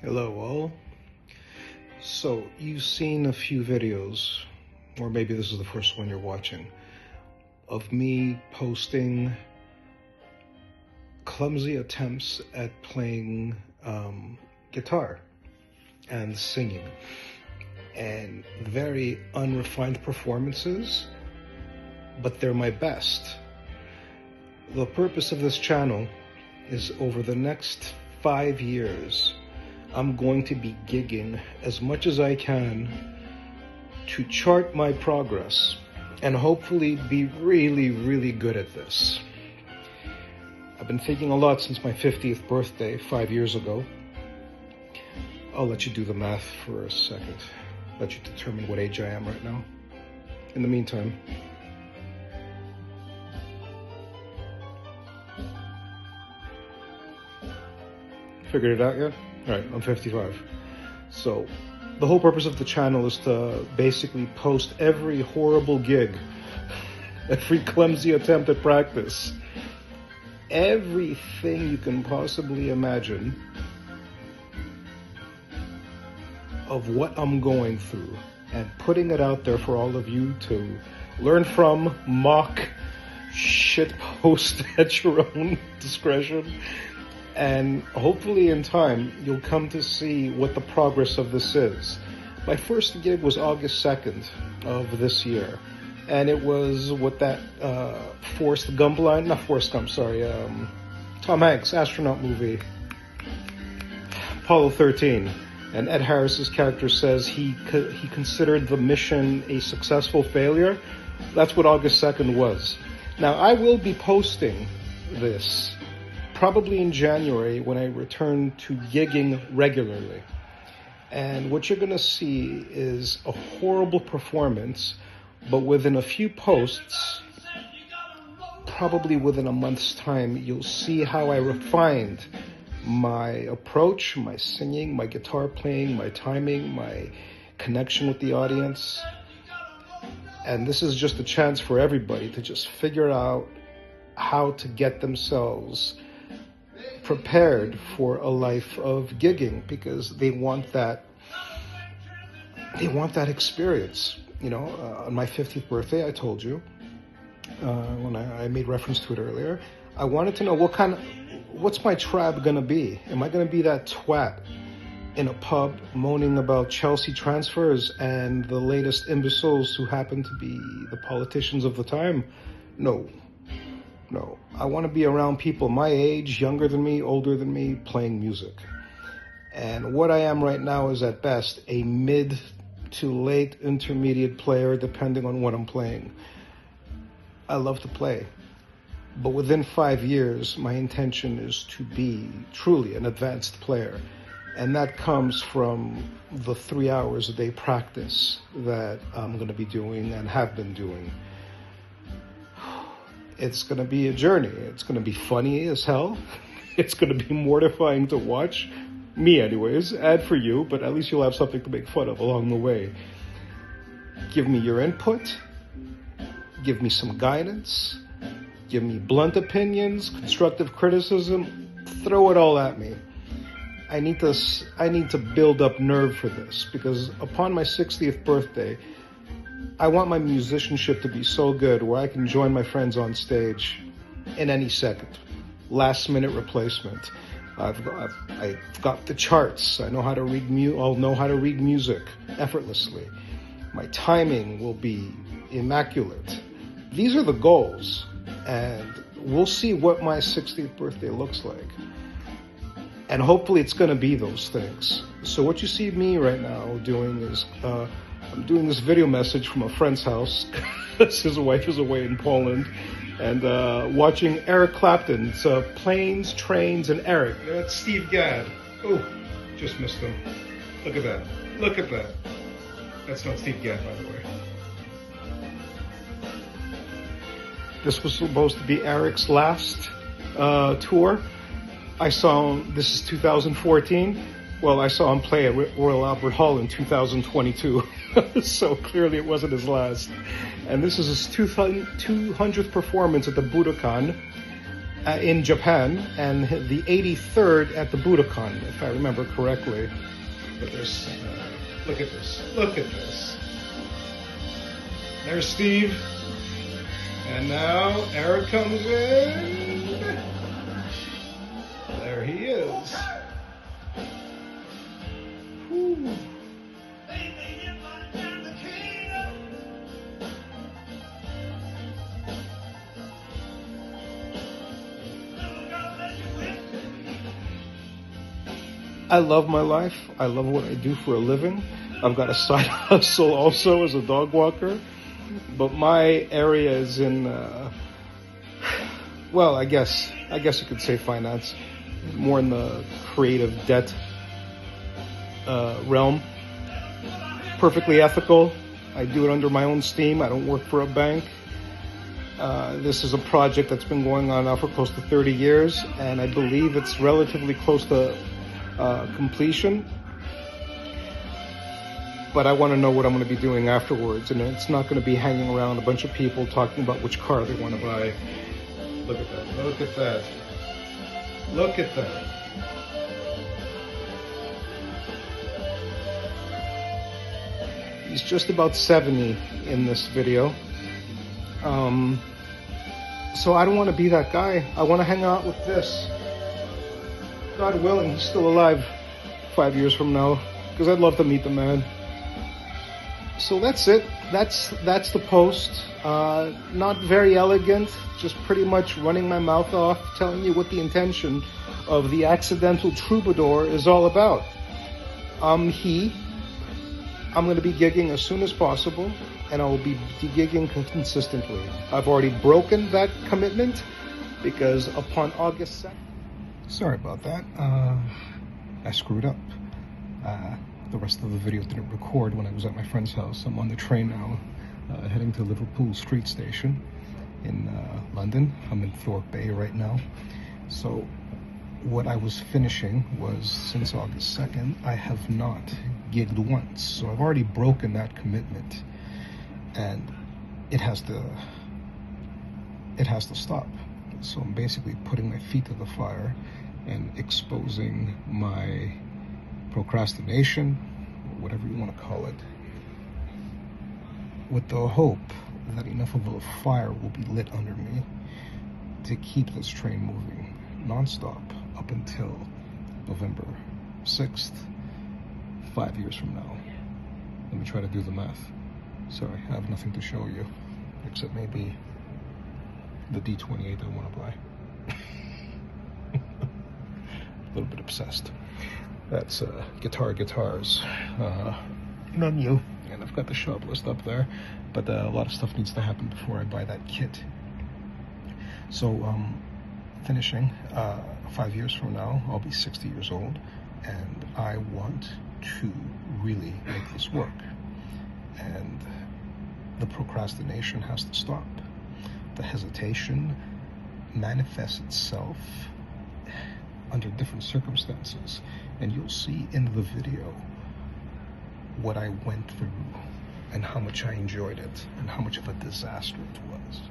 Hello all. So you've seen a few videos, or maybe this is the first one you're watching, of me posting clumsy attempts at playing guitar and singing, and very unrefined performances, but they're my best. The purpose of this channel is over the next 5 years, I'm going to be gigging as much as I can to chart my progress and hopefully be really good at this. I've been thinking a lot since my 50th birthday 5 years ago. I'll let you do the math for a second. Let you determine what age I am right now. In the meantime, figured it out yet? All right, I'm 55. So the whole purpose of the channel is to basically post every horrible gig, every clumsy attempt at practice, everything you can possibly imagine of what I'm going through, and putting it out there for all of you to learn from, mock, shitpost at your own discretion. And hopefully in time, you'll come to see what the progress of this is. My first gig was August 2nd of this year. And it was with that Forrest Gump line, not Forrest Gump, sorry, Tom Hanks astronaut movie, Apollo 13. And Ed Harris's character says he considered the mission a successful failure. That's what August 2nd was. Now, I will be posting this probably in January when I return to gigging regularly. And what you're gonna see is a horrible performance, but within a few posts, probably within a month's time, you'll see how I refined my approach, my singing, my guitar playing, my timing, my connection with the audience. And this is just a chance for everybody to just figure out how to get themselves prepared for a life of gigging, because they want that experience. You know, on my 50th birthday, I told you, when I made reference to it earlier, I wanted to know what's my trab gonna be? Am I gonna be that twat in a pub moaning about Chelsea transfers and the latest imbeciles who happen to be the politicians of the time? No, I want to be around people my age, younger than me, older than me, playing music. And what I am right now is at best a mid to late intermediate player, depending on what I'm playing. I love to play, but within 5 years, my intention is to be truly an advanced player. And that comes from the 3 hours a day practice that I'm going to be doing and have been doing. It's going to be a journey. It's going to be funny as hell. It's going to be mortifying to watch. Me anyways, and for you, but at least you'll have something to make fun of along the way. Give me your input. Give me some guidance. Give me blunt opinions, constructive criticism. Throw it all at me. I need to build up nerve for this, because upon my 60th birthday, I want my musicianship to be so good where I can join my friends on stage in any second. Last minute replacement. I've got the charts. I'll know how to read music effortlessly. My timing will be immaculate. These are the goals, and we'll see what my 60th birthday looks like. And hopefully it's gonna be those things. So what you see me right now doing is, I'm doing this video message from a friend's house because his wife is away in Poland, and watching Eric Clapton's Planes, Trains, and Eric. That's Steve Gadd. Oh, just missed him. Look at that. Look at that. That's not Steve Gadd, by the way. This was supposed to be Eric's last tour. I saw him, this is 2014. Well, I saw him play at Royal Albert Hall in 2022, so clearly it wasn't his last. And this is his 200th performance at the Budokan. in Japan, and the 83rd at the Budokan, if I remember correctly. Look at this. Look at this. Look at this. There's Steve. And now Eric comes in. There he is. Whew. I love my life. I love what I do for a living. I've got a side hustle also as a dog walker. But my area is in, well, I guess you could say finance. More in the creative debt realm. Perfectly ethical. I do it under my own steam. I don't work for a bank. This is a project that's been going on now for close to 30 years, and I believe it's relatively close to completion. But I want to know what I'm going to be doing afterwards, and it's not going to be hanging around a bunch of people talking about which car they want to buy. Look at that. Look at that. Look at that. He's just about 70 in this video. So I don't want to be that guy. I want to hang out with this. God willing, he's still alive 5 years from now, because I'd love to meet the man. So that's it. That's the post. Not very elegant, just pretty much running my mouth off, telling you what the intention of the Accidental Troubadour is all about. I'm going to be gigging as soon as possible, and I will be gigging consistently. I've already broken that commitment, because upon August 2nd... Sorry about that. I screwed up. The rest of the video didn't record when I was at my friend's house. I'm on the train now, heading to Liverpool Street Station in London. I'm in Thorpe Bay right now. So what I was finishing was, since August 2nd, I have not gigged once. So I've already broken that commitment, and it has to stop. So I'm basically putting my feet to the fire and exposing my procrastination, or whatever you want to call it, with the hope that enough of a fire will be lit under me to keep this train moving non-stop up until November 6th, 5 years from now. Let me try to do the math. Sorry, I have nothing to show you, except maybe the D28 I want to buy. A little bit obsessed. That's guitars menu, and I've got the shop list up there, but a lot of stuff needs to happen before I buy that kit. So finishing 5 years from now, I'll be 60 years old, and I want to really make this work, and the procrastination has to stop. The hesitation manifests itself under different circumstances, and you'll see in the video what I went through and how much I enjoyed it and how much of a disaster it was.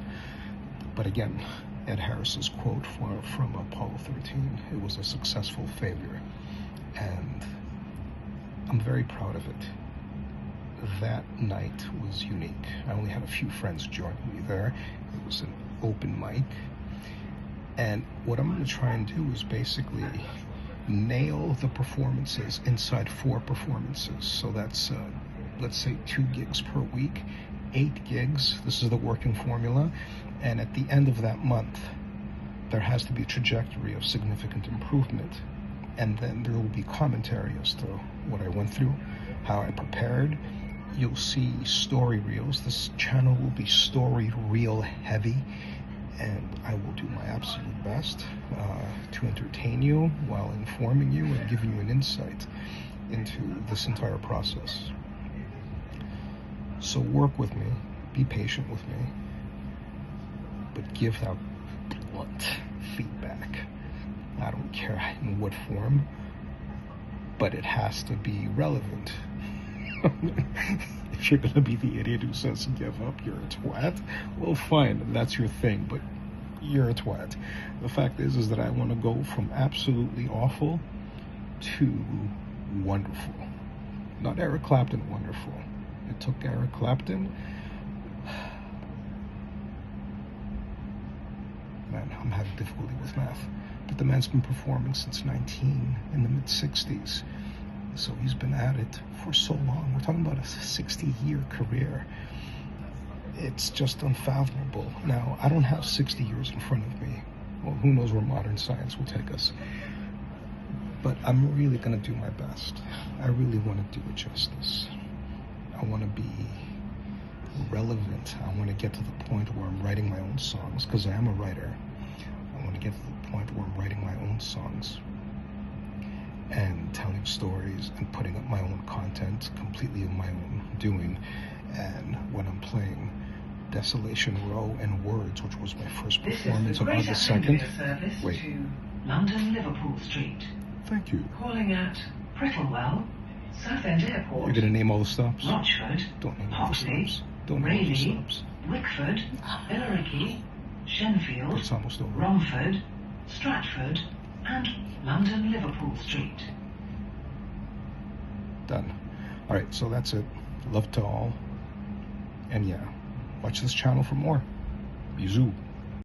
But again, Ed Harris's quote from Apollo 13, it was a successful failure, and I'm very proud of it. That night was unique. I only had a few friends joining me there. It was an open mic. And what I'm going to try and do is basically nail the performances inside 4 performances. So that's, let's say, 2 gigs per week, 8 gigs. This is the working formula. And at the end of that month, there has to be a trajectory of significant improvement. And then there will be commentary as to what I went through, how I prepared. You'll see story reels. This channel will be story reel heavy, and I will do my absolute best to entertain you while informing you and giving you an insight into this entire process. So work with me, be patient with me, but give that blunt feedback. I don't care in what form, but it has to be relevant. If you're gonna be the idiot who says give up, you're a twat, well fine, that's your thing, but you're a twat. The fact is that I want to go from absolutely awful to wonderful. Not Eric Clapton wonderful. It took Eric Clapton. Man, I'm having difficulty with math. But the man's been performing since 19 in the mid-60s. So he's been at it for so long. We're talking about a 60-year career. It's just unfathomable. Now, I don't have 60 years in front of me. Well, who knows where modern science will take us. But I'm really going to do my best. I really want to do it justice. I want to be relevant. I want to get to the point where I'm writing my own songs, because I am a writer. I want to get to the point where I'm writing my own songs and telling stories and putting up my own content completely of my own doing. And when I'm playing Desolation Row and Words, which was my first performance on August 2nd. Wait. To London Liverpool Street. Thank you. Calling at Prittlewell, Southend Airport. You're gonna name all the stops? Rochford, Don't name all the Hoxley, stops. Don't name all the Rayleigh, stops. Wickford, Billericay, Shenfield, It's almost over. Romford, Stratford, and London Liverpool Street. Done. All right, so that's it. Love to all. And yeah, watch this channel for more. Bisous.